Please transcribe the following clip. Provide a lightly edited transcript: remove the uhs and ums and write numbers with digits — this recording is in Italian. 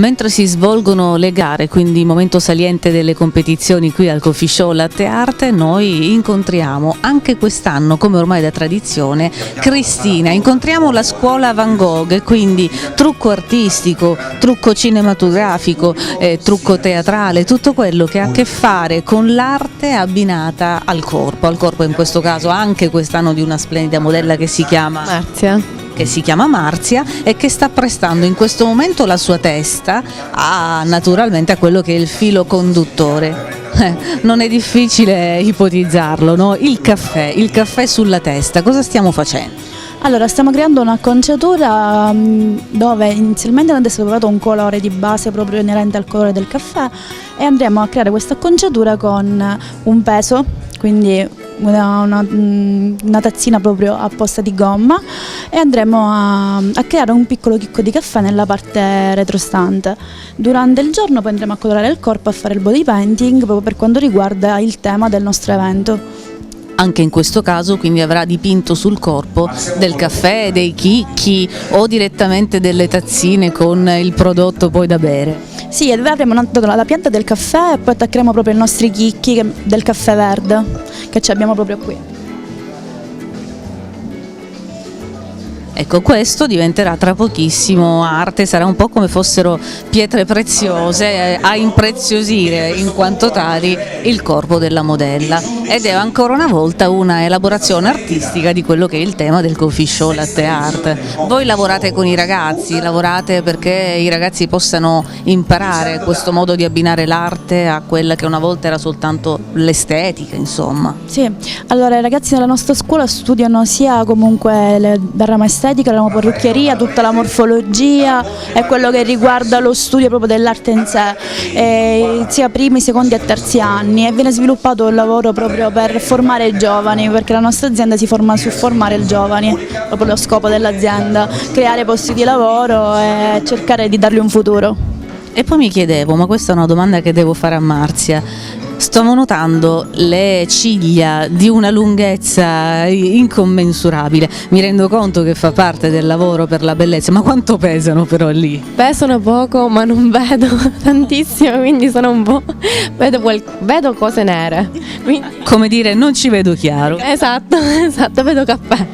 Mentre si svolgono le gare, quindi momento saliente delle competizioni qui al Coffee Show Latte Art, noi incontriamo anche quest'anno, come ormai da tradizione, Cristina. Incontriamo la scuola Van Gogh, quindi trucco artistico, trucco cinematografico, trucco teatrale, tutto quello che ha a che fare con l'arte abbinata al corpo in questo caso, anche quest'anno di una splendida modella che si chiama Marzia e che sta prestando in questo momento la sua testa naturalmente a quello che è il filo conduttore. Non è difficile ipotizzarlo, no? Il caffè sulla testa, cosa stiamo facendo? Allora, stiamo creando un'acconciatura dove inizialmente è stato provato un colore di base proprio inerente al colore del caffè e andremo a creare questa acconciatura con un peso, quindi una tazzina proprio apposta di gomma, e andremo a creare un piccolo chicco di caffè nella parte retrostante. Durante il giorno poi andremo a colorare il corpo, a fare il body painting proprio per quanto riguarda il tema del nostro evento. Anche in questo caso quindi avrà dipinto sul corpo del caffè, dei chicchi o direttamente delle tazzine con il prodotto poi da bere. Sì, avremo la pianta del caffè e poi attaccheremo proprio i nostri chicchi del caffè verde che ci abbiamo proprio qui. Ecco, questo diventerà tra pochissimo arte, sarà un po' come fossero pietre preziose a impreziosire in quanto tali il corpo della modella, ed è ancora una volta una elaborazione artistica di quello che è il tema del Coffee Show Latte Art. Voi lavorate con i ragazzi, lavorate perché i ragazzi possano imparare questo modo di abbinare l'arte a quella che una volta era soltanto l'estetica, insomma. Sì, allora i ragazzi della nostra scuola studiano sia comunque dal ramo estetica, la parrucchieria, tutta la morfologia e quello che riguarda lo studio proprio dell'arte in sé, sia primi, secondi e terzi anni, e viene sviluppato il lavoro proprio per formare i giovani, perché la nostra azienda si forma su formare i giovani, proprio lo scopo dell'azienda, creare posti di lavoro e cercare di dargli un futuro. E poi mi chiedevo, ma questa è una domanda che devo fare a Marzia, stavo notando le ciglia di una lunghezza incommensurabile, mi rendo conto che fa parte del lavoro per la bellezza, ma quanto pesano però lì? Pesano poco, ma non vedo tantissimo, quindi sono un po'... vedo cose nere. Quindi... Come dire, non ci vedo chiaro. Esatto, vedo caffè.